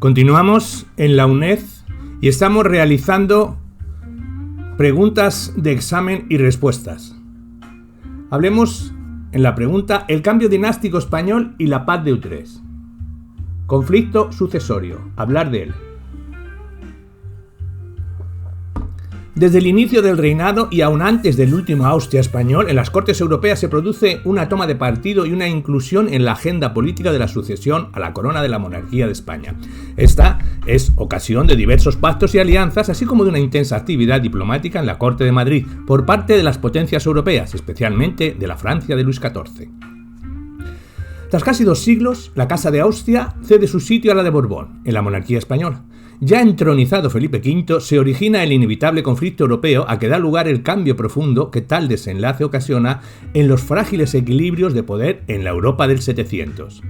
Continuamos en la UNED y estamos realizando preguntas de examen y respuestas. Hablemos en la pregunta: el cambio dinástico español y la paz de Utrecht. Conflicto sucesorio. Hablar de él. Desde el inicio del reinado y aún antes del último Austria español, en las Cortes Europeas se produce una toma de partido y una inclusión en la agenda política de la sucesión a la corona de la monarquía de España. Esta es ocasión de diversos pactos y alianzas, así como de una intensa actividad diplomática en la Corte de Madrid por parte de las potencias europeas, especialmente de la Francia de Luis XIV. Tras casi 2 siglos, la Casa de Austria cede su sitio a la de Borbón, en la monarquía española. Ya entronizado Felipe V, se origina el inevitable conflicto europeo a que da lugar el cambio profundo que tal desenlace ocasiona en los frágiles equilibrios de poder en la Europa del 700.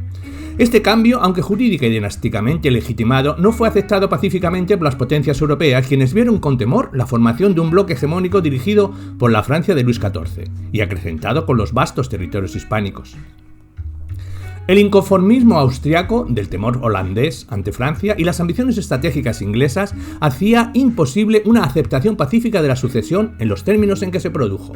Este cambio, aunque jurídica y dinásticamente legitimado, no fue aceptado pacíficamente por las potencias europeas, quienes vieron con temor la formación de un bloque hegemónico dirigido por la Francia de Luis XIV y acrecentado con los vastos territorios hispánicos. El inconformismo austriaco del temor holandés ante Francia y las ambiciones estratégicas inglesas hacía imposible una aceptación pacífica de la sucesión en los términos en que se produjo.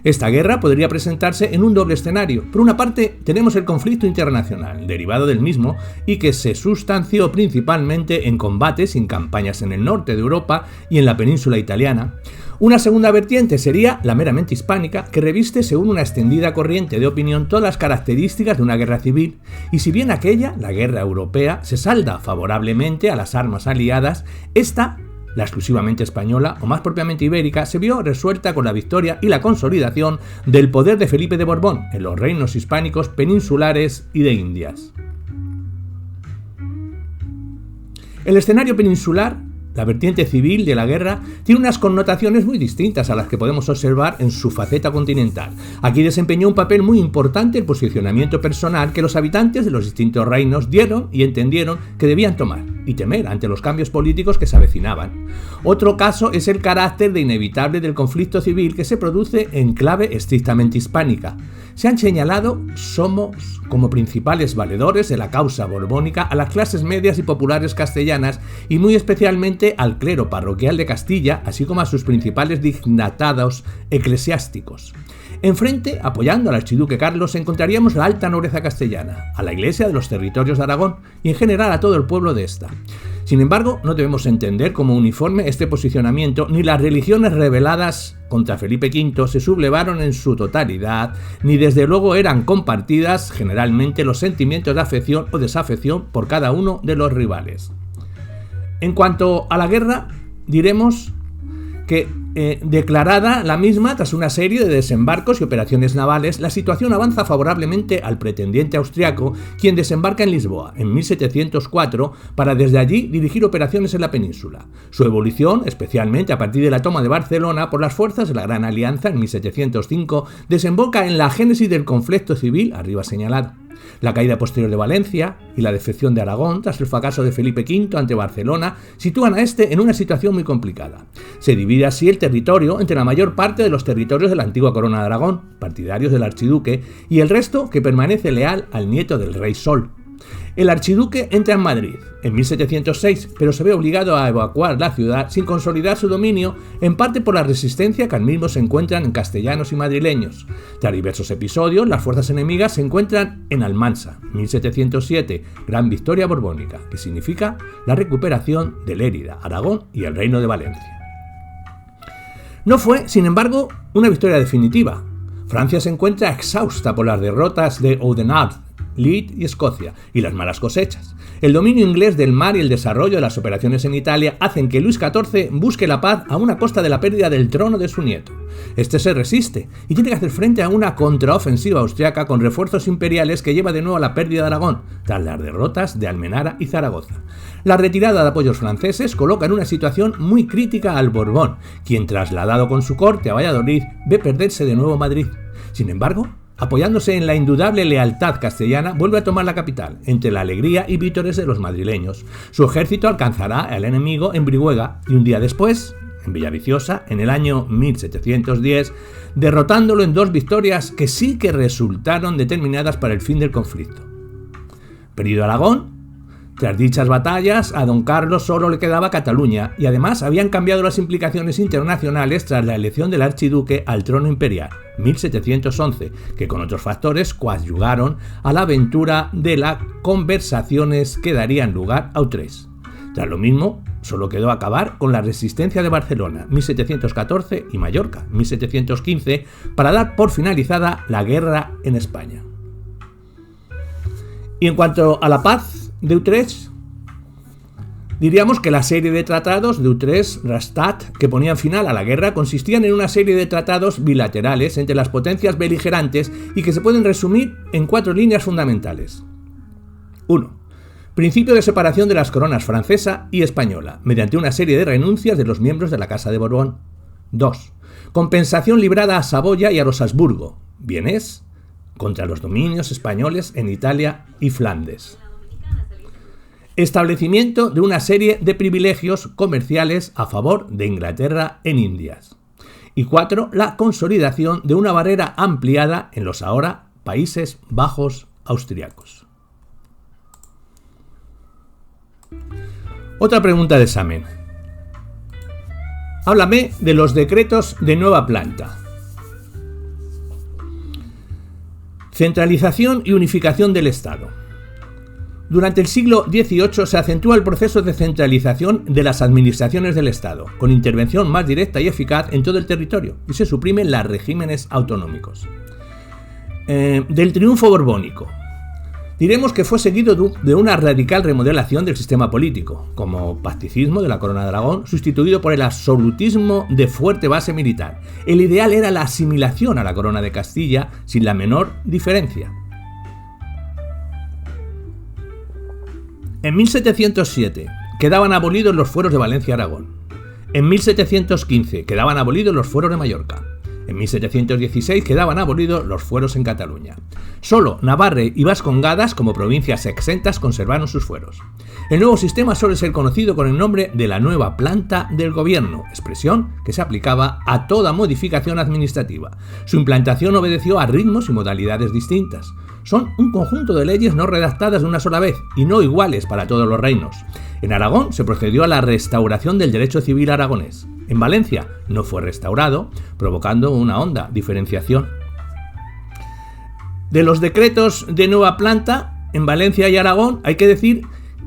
Esta guerra podría presentarse en un doble escenario. Por una parte, tenemos el conflicto internacional, derivado del mismo, y que se sustanció principalmente en combates y en campañas en el norte de Europa y en la península italiana. Una segunda vertiente sería la meramente hispánica, que reviste, según una extendida corriente de opinión, todas las características de una guerra civil, y si bien aquella, la guerra europea, se salda favorablemente a las armas aliadas, esta, la exclusivamente española, o más propiamente ibérica, se vio resuelta con la victoria y la consolidación del poder de Felipe de Borbón en los reinos hispánicos peninsulares y de Indias. El escenario peninsular, la vertiente civil de la guerra, tiene unas connotaciones muy distintas a las que podemos observar en su faceta continental. Aquí desempeñó un papel muy importante el posicionamiento personal que los habitantes de los distintos reinos dieron y entendieron que debían tomar y temer ante los cambios políticos que se avecinaban. Otro caso es el carácter de inevitable del conflicto civil que se produce en clave estrictamente hispánica. Se han señalado somos como principales valedores de la causa borbónica a las clases medias y populares castellanas y muy especialmente al clero parroquial de Castilla, así como a sus principales dignatarios eclesiásticos. Enfrente, apoyando al archiduque Carlos, encontraríamos la alta nobleza castellana, a la Iglesia de los territorios de Aragón y en general a todo el pueblo de esta. Sin embargo, no debemos entender como uniforme este posicionamiento, ni las religiones rebeladas contra Felipe V se sublevaron en su totalidad, ni desde luego eran compartidas generalmente los sentimientos de afección o desafección por cada uno de los rivales. En cuanto a la guerra, diremos que declarada la misma tras una serie de desembarcos y operaciones navales, la situación avanza favorablemente al pretendiente austriaco, quien desembarca en Lisboa en 1704 para desde allí dirigir operaciones en la península. Su evolución, especialmente a partir de la toma de Barcelona por las fuerzas de la Gran Alianza en 1705, desemboca en la génesis del conflicto civil arriba señalado. La caída posterior de Valencia y la defección de Aragón tras el fracaso de Felipe V ante Barcelona sitúan a este en una situación muy complicada. Se divide así el territorio entre la mayor parte de los territorios de la antigua corona de Aragón, partidarios del archiduque, y el resto que permanece leal al nieto del rey Sol. El archiduque entra en Madrid en 1706, pero se ve obligado a evacuar la ciudad sin consolidar su dominio, en parte por la resistencia que al mismo se encuentran en castellanos y madrileños. Tras diversos episodios, las fuerzas enemigas se encuentran en Almansa, 1707, gran victoria borbónica, que significa la recuperación de Lérida, Aragón y el reino de Valencia. No fue, sin embargo, una victoria definitiva. Francia se encuentra exhausta por las derrotas de Oudenarde, Leith y Escocia, y las malas cosechas. El dominio inglés del mar y el desarrollo de las operaciones en Italia hacen que Luis XIV busque la paz a una costa de la pérdida del trono de su nieto. Este se resiste y tiene que hacer frente a una contraofensiva austriaca con refuerzos imperiales que lleva de nuevo a la pérdida de Aragón, tras las derrotas de Almenara y Zaragoza. La retirada de apoyos franceses coloca en una situación muy crítica al Borbón, quien, trasladado con su corte a Valladolid, ve perderse de nuevo Madrid. Sin embargo, apoyándose en la indudable lealtad castellana, vuelve a tomar la capital, entre la alegría y vítores de los madrileños. Su ejército alcanzará al enemigo en Brihuega y un día después, en Villaviciosa, en el año 1710, derrotándolo en 2 victorias que sí que resultaron determinadas para el fin del conflicto. Perdido Aragón, Tras dichas batallas, a don Carlos solo le quedaba Cataluña y además habían cambiado las implicaciones internacionales tras la elección del archiduque al trono imperial, 1711, que con otros factores coadyuvaron a la aventura de las conversaciones que darían lugar a Utrecht. Tras lo mismo, solo quedó acabar con la resistencia de Barcelona, 1714, y Mallorca, 1715, para dar por finalizada la guerra en España. Y en cuanto a la paz de Utrecht, diríamos que la serie de tratados de Utrecht-Rastatt que ponían final a la guerra consistían en una serie de tratados bilaterales entre las potencias beligerantes y que se pueden resumir en 4 líneas fundamentales. 1. Principio de separación de las coronas francesa y española, mediante una serie de renuncias de los miembros de la Casa de Borbón. 2. Compensación librada a Saboya y a los Habsburgo, bienes contra los dominios españoles en Italia y Flandes. Establecimiento de una serie de privilegios comerciales a favor de Inglaterra en Indias. Y 4. La consolidación de una barrera ampliada en los ahora Países Bajos austriacos. Otra pregunta de examen. Háblame de los decretos de nueva planta. Centralización y unificación del Estado. Durante el siglo XVIII se acentúa el proceso de centralización de las administraciones del Estado, con intervención más directa y eficaz en todo el territorio, y se suprimen los regímenes autonómicos. Del triunfo borbónico. Diremos que fue seguido de una radical remodelación del sistema político, como pacticismo de la Corona de Aragón, sustituido por el absolutismo de fuerte base militar. El ideal era la asimilación a la Corona de Castilla sin la menor diferencia. En 1707 quedaban abolidos los fueros de Valencia y Aragón. En 1715 quedaban abolidos los fueros de Mallorca. En 1716 quedaban abolidos los fueros en Cataluña. Solo Navarra y Vascongadas, como provincias exentas, conservaron sus fueros. El nuevo sistema suele ser conocido con el nombre de la nueva planta del gobierno, expresión que se aplicaba a toda modificación administrativa. Su implantación obedeció a ritmos y modalidades distintas. Son un conjunto de leyes no redactadas de una sola vez y no iguales para todos los reinos. En Aragón se procedió a la restauración del derecho civil aragonés. En Valencia no fue restaurado, provocando una honda diferenciación. De los decretos de nueva planta, en Valencia y Aragón hay que decir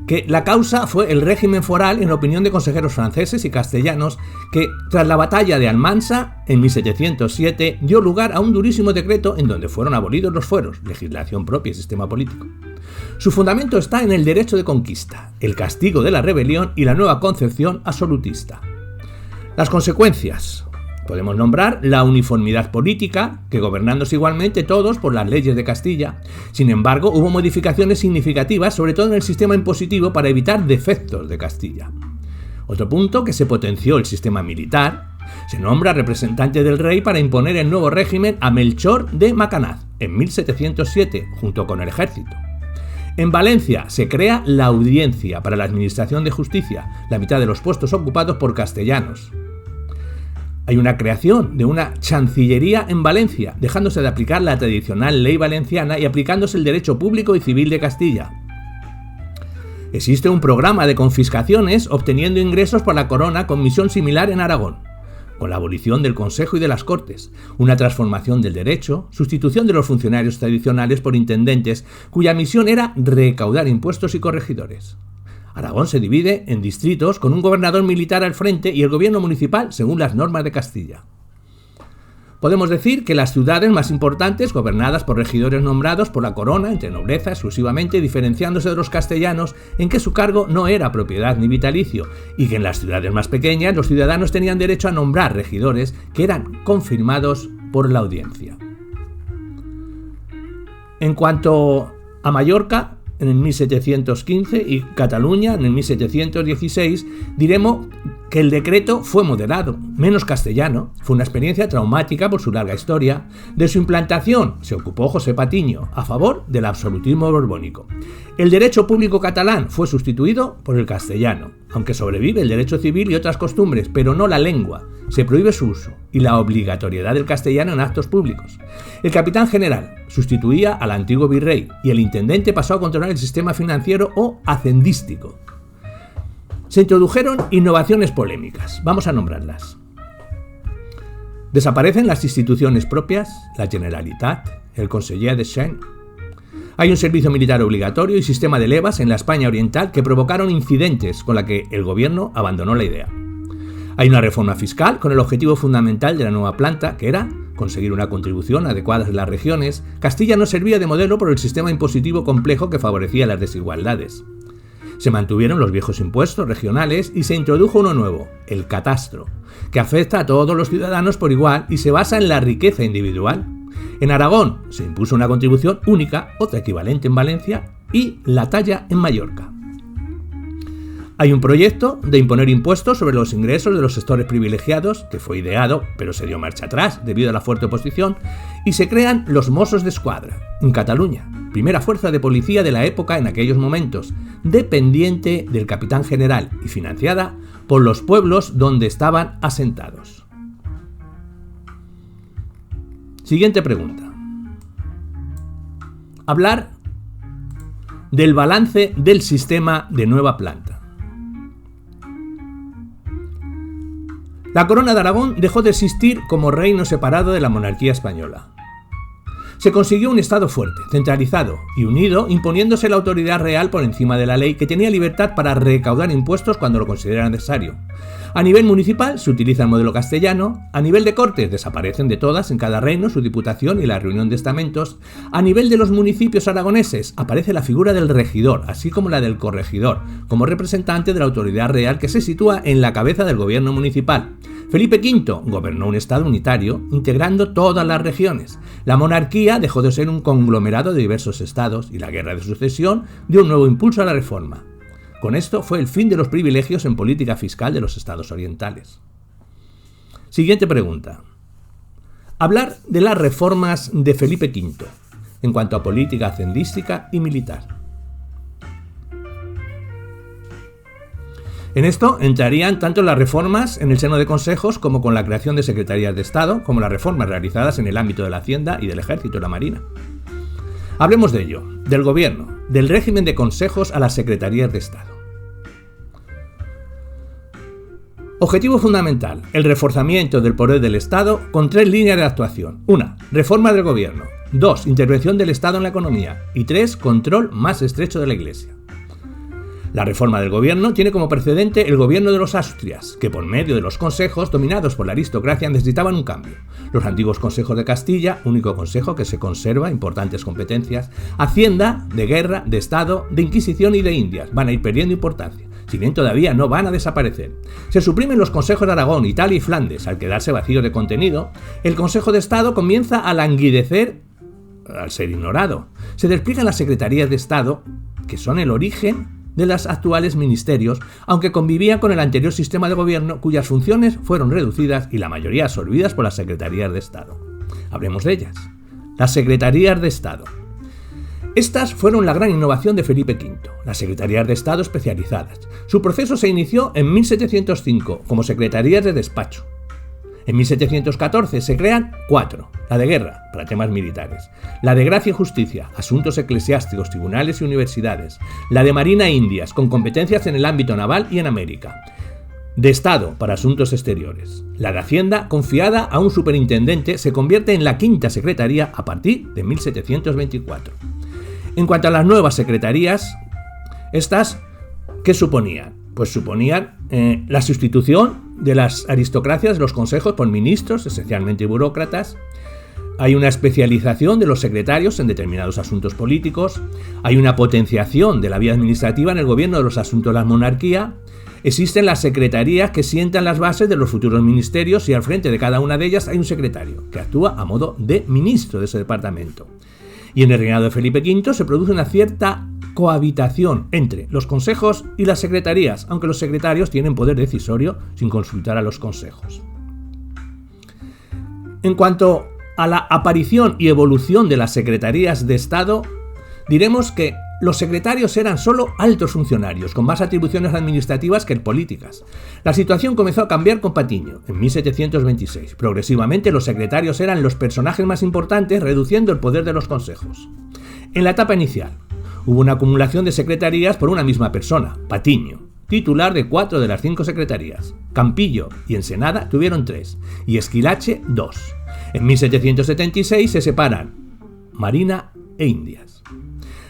que la causa fue el régimen foral en opinión de consejeros franceses y castellanos que, tras la batalla de Almansa, en 1707, dio lugar a un durísimo decreto en donde fueron abolidos los fueros, legislación propia y sistema político. Su fundamento está en el derecho de conquista, el castigo de la rebelión y la nueva concepción absolutista. Las consecuencias. Podemos nombrar la uniformidad política, que gobernándose igualmente todos por las leyes de Castilla. Sin embargo, hubo modificaciones significativas, sobre todo en el sistema impositivo, para evitar defectos de Castilla. Otro punto, que se potenció el sistema militar. Se nombra representante del rey para imponer el nuevo régimen a Melchor de Macanaz, en 1707, junto con el ejército. En Valencia se crea la Audiencia para la Administración de Justicia, la mitad de los puestos ocupados por castellanos. Hay una creación de una chancillería en Valencia, dejándose de aplicar la tradicional ley valenciana y aplicándose el derecho público y civil de Castilla. Existe un programa de confiscaciones obteniendo ingresos por la corona con misión similar en Aragón, con la abolición del Consejo y de las Cortes, una transformación del derecho, sustitución de los funcionarios tradicionales por intendentes, cuya misión era recaudar impuestos y corregidores. Aragón se divide en distritos con un gobernador militar al frente y el gobierno municipal según las normas de Castilla. Podemos decir que las ciudades más importantes, gobernadas por regidores nombrados por la corona entre nobleza exclusivamente, diferenciándose de los castellanos en que su cargo no era propiedad ni vitalicio, y que en las ciudades más pequeñas los ciudadanos tenían derecho a nombrar regidores que eran confirmados por la audiencia. En cuanto a Mallorca, en el 1715 y Cataluña en el 1716, diremos que el decreto fue moderado, menos castellano, fue una experiencia traumática por su larga historia. De su implantación se ocupó José Patiño, a favor del absolutismo borbónico. El derecho público catalán fue sustituido por el castellano, aunque sobrevive el derecho civil y otras costumbres, pero no la lengua. Se prohíbe su uso y la obligatoriedad del castellano en actos públicos. El capitán general sustituía al antiguo virrey y el intendente pasó a controlar el sistema financiero o hacendístico. Se introdujeron innovaciones polémicas. Vamos a nombrarlas. Desaparecen las instituciones propias, la Generalitat, el Conseller de Seny. Hay un servicio militar obligatorio y sistema de levas en la España oriental que provocaron incidentes con la que el gobierno abandonó la idea. Hay una reforma fiscal con el objetivo fundamental de la nueva planta, que era conseguir una contribución adecuada en las regiones. Castilla no servía de modelo por el sistema impositivo complejo que favorecía las desigualdades. Se mantuvieron los viejos impuestos regionales y se introdujo uno nuevo, el catastro, que afecta a todos los ciudadanos por igual y se basa en la riqueza individual. En Aragón se impuso una contribución única, otra equivalente en Valencia y la talla en Mallorca. Hay un proyecto de imponer impuestos sobre los ingresos de los sectores privilegiados, que fue ideado, pero se dio marcha atrás debido a la fuerte oposición, y se crean los Mossos d'Esquadra, en Cataluña, primera fuerza de policía de la época en aquellos momentos, dependiente del capitán general y financiada por los pueblos donde estaban asentados. Siguiente pregunta. Hablar del balance del sistema de nueva planta. La corona de Aragón dejó de existir como reino separado de la monarquía española. Se consiguió un Estado fuerte, centralizado y unido, imponiéndose la autoridad real por encima de la ley, que tenía libertad para recaudar impuestos cuando lo considerara necesario. A nivel municipal se utiliza el modelo castellano, a nivel de cortes desaparecen de todas en cada reino su diputación y la reunión de estamentos, a nivel de los municipios aragoneses aparece la figura del regidor, así como la del corregidor, como representante de la autoridad real que se sitúa en la cabeza del gobierno municipal. Felipe V gobernó un estado unitario, integrando todas las regiones. La monarquía dejó de ser un conglomerado de diversos estados y la guerra de sucesión dio un nuevo impulso a la reforma. Con esto fue el fin de los privilegios en política fiscal de los estados orientales. Siguiente pregunta. Hablar de las reformas de Felipe V en cuanto a política hacendística y militar. En esto entrarían tanto las reformas en el seno de consejos como con la creación de secretarías de Estado, como las reformas realizadas en el ámbito de la Hacienda y del Ejército y la Marina. Hablemos de ello, del gobierno, del régimen de consejos a las secretarías de Estado. Objetivo fundamental, el reforzamiento del poder del Estado con 3 líneas de actuación. 1. Reforma del gobierno. 2. Intervención del Estado en la economía. Y 3. Control más estrecho de la Iglesia. La reforma del gobierno tiene como precedente el gobierno de los Austrias, que por medio de los consejos, dominados por la aristocracia, necesitaban un cambio. Los antiguos consejos de Castilla, único consejo que se conserva importantes competencias, Hacienda, de guerra, de Estado, de Inquisición y de Indias, van a ir perdiendo importancia, si bien todavía no van a desaparecer. Se suprimen los consejos de Aragón, Italia y Flandes. Al quedarse vacío de contenido, el Consejo de Estado comienza a languidecer al ser ignorado. Se despliegan las secretarías de Estado, que son el origen de los actuales ministerios, aunque convivían con el anterior sistema de gobierno cuyas funciones fueron reducidas y la mayoría absorbidas por las secretarías de Estado. Hablemos de ellas. Las secretarías de Estado. Estas fueron la gran innovación de Felipe V, las secretarías de Estado especializadas. Su proceso se inició en 1705 como secretarías de despacho. En 1714 se crean 4, la de guerra, para temas militares, la de gracia y justicia, asuntos eclesiásticos, tribunales y universidades, la de Marina e Indias, con competencias en el ámbito naval y en América, de Estado, para asuntos exteriores. La de Hacienda, confiada a un superintendente, se convierte en la 5ª secretaría a partir de 1724. En cuanto a las nuevas secretarías, estas, ¿qué suponían? Pues suponían la sustitución de las aristocracias de los consejos por ministros, esencialmente burócratas. Hay una especialización de los secretarios en determinados asuntos políticos. Hay una potenciación de la vía administrativa en el gobierno de los asuntos de la monarquía. Existen las secretarías que sientan las bases de los futuros ministerios y al frente de cada una de ellas hay un secretario que actúa a modo de ministro de ese departamento. Y en el reinado de Felipe V se produce una cierta cohabitación entre los consejos y las secretarías, aunque los secretarios tienen poder decisorio sin consultar a los consejos. En cuanto a la aparición y evolución de las secretarías de Estado, diremos que los secretarios eran solo altos funcionarios, con más atribuciones administrativas que políticas. La situación comenzó a cambiar con Patiño, en 1726. Progresivamente los secretarios eran los personajes más importantes, reduciendo el poder de los consejos. En la etapa inicial, hubo una acumulación de secretarías por una misma persona, Patiño, titular de 4 de las 5 secretarías. Campillo y Ensenada tuvieron 3, y Esquilache 2. En 1776 se separan Marina e Indias.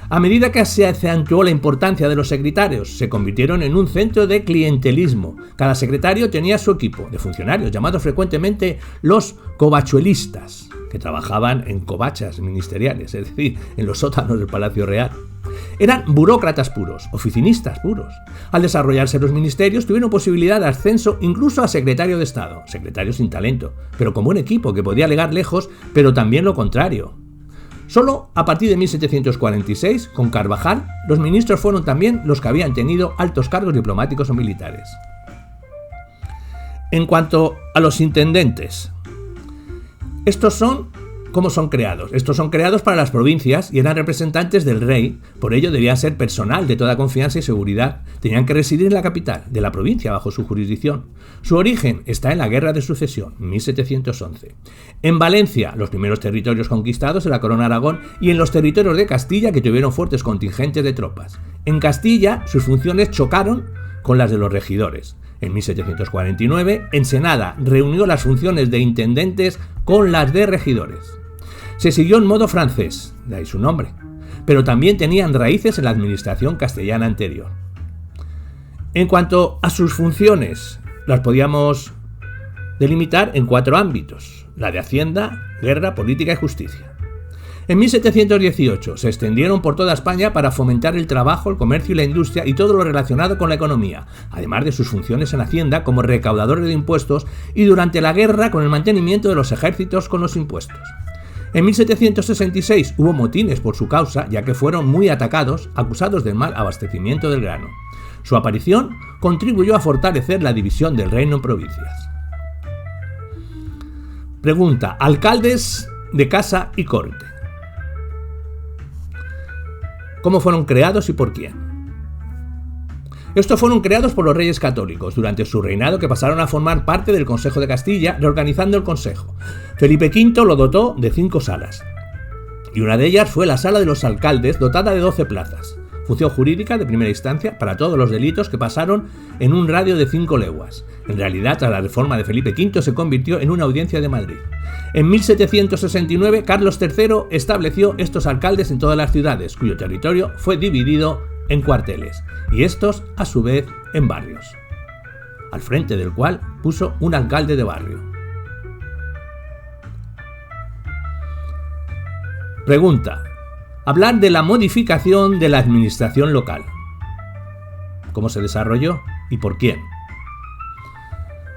A medida que se acentuó la importancia de los secretarios, se convirtieron en un centro de clientelismo. Cada secretario tenía su equipo de funcionarios, llamados frecuentemente los covachuelistas, que trabajaban en covachas ministeriales, es decir, en los sótanos del Palacio Real. Eran burócratas puros, oficinistas puros. Al desarrollarse los ministerios, tuvieron posibilidad de ascenso incluso a secretario de Estado, secretario sin talento, pero con buen equipo que podía llegar lejos, pero también lo contrario. Solo a partir de 1746, con Carvajal, los ministros fueron también los que habían tenido altos cargos diplomáticos o militares. En cuanto a los intendentes, ¿cómo son creados? Estos son creados para las provincias y eran representantes del rey, por ello debían ser personal de toda confianza y seguridad. Tenían que residir en la capital de la provincia bajo su jurisdicción. Su origen está en la Guerra de Sucesión, 1711. En Valencia, los primeros territorios conquistados en la Corona de Aragón, y en los territorios de Castilla, que tuvieron fuertes contingentes de tropas. En Castilla, sus funciones chocaron con las de los regidores. En 1749, Ensenada reunió las funciones de intendentes con las de regidores. Se siguió en modo francés, de ahí su nombre, pero también tenían raíces en la administración castellana anterior. En cuanto a sus funciones, las podíamos delimitar en 4 ámbitos: la de Hacienda, Guerra, Política y Justicia. En 1718 se extendieron por toda España para fomentar el trabajo, el comercio y la industria y todo lo relacionado con la economía, además de sus funciones en Hacienda como recaudadores de impuestos y durante la guerra con el mantenimiento de los ejércitos con los impuestos. En 1766 hubo motines por su causa, ya que fueron muy atacados, acusados del mal abastecimiento del grano. Su aparición contribuyó a fortalecer la división del reino en provincias. Pregunta: alcaldes de casa y corte. ¿Cómo fueron creados y por quién? Estos fueron creados por los reyes católicos durante su reinado, que pasaron a formar parte del Consejo de Castilla, reorganizando el Consejo. Felipe V lo dotó de 5 salas, y una de ellas fue la Sala de los Alcaldes, dotada de 12 plazas. Función jurídica de primera instancia para todos los delitos que pasaron en un radio de 5 leguas. En realidad, tras la reforma de Felipe V, se convirtió en una audiencia de Madrid. En 1769, Carlos III estableció estos alcaldes en todas las ciudades, cuyo territorio fue dividido en cuarteles, y estos, a su vez, en barrios, al frente del cual puso un alcalde de barrio. Pregunta: hablar de la modificación de la administración local. ¿Cómo se desarrolló y por quién?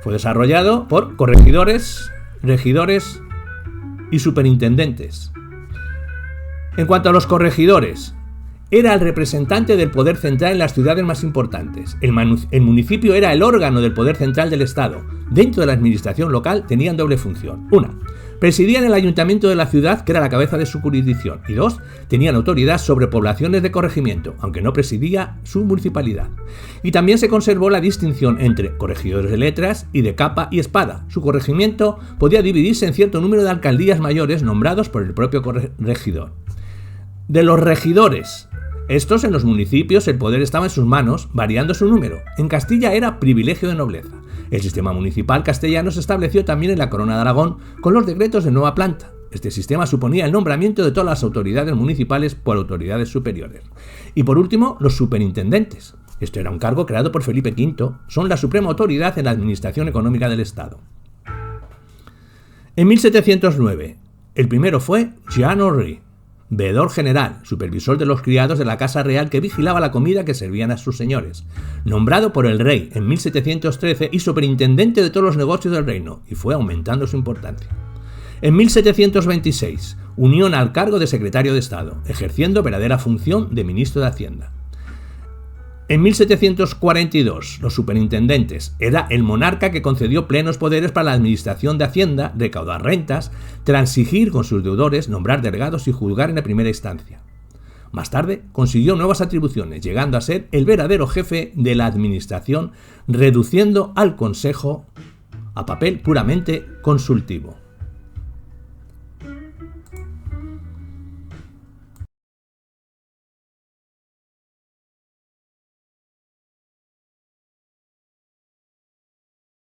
Fue desarrollado por corregidores, regidores y superintendentes. En cuanto a los corregidores, era el representante del poder central en las ciudades más importantes. El municipio era el órgano del poder central del Estado. Dentro de la administración local tenían doble función. 1. Presidían el ayuntamiento de la ciudad, que era la cabeza de su jurisdicción. Y 2. Tenían autoridad sobre poblaciones de corregimiento, aunque no presidía su municipalidad. Y también se conservó la distinción entre corregidores de letras y de capa y espada. Su corregimiento podía dividirse en cierto número de alcaldías mayores nombrados por el propio regidor. De los regidores, estos en los municipios el poder estaba en sus manos, variando su número. En Castilla era privilegio de nobleza. El sistema municipal castellano se estableció también en la Corona de Aragón con los decretos de nueva planta. Este sistema suponía el nombramiento de todas las autoridades municipales por autoridades superiores. Y por último, los superintendentes. Esto era un cargo creado por Felipe V, son la suprema autoridad en la administración económica del Estado. En 1709, el primero fue Jean Horry, veedor general, supervisor de los criados de la Casa Real que vigilaba la comida que servían a sus señores, nombrado por el rey en 1713 y superintendente de todos los negocios del reino, y fue aumentando su importancia. En 1726, unión al cargo de secretario de Estado, ejerciendo verdadera función de ministro de Hacienda. En 1742, los superintendentes era el monarca que concedió plenos poderes para la administración de Hacienda, recaudar rentas, transigir con sus deudores, nombrar delegados y juzgar en la primera instancia. Más tarde consiguió nuevas atribuciones, llegando a ser el verdadero jefe de la administración, reduciendo al Consejo a papel puramente consultivo.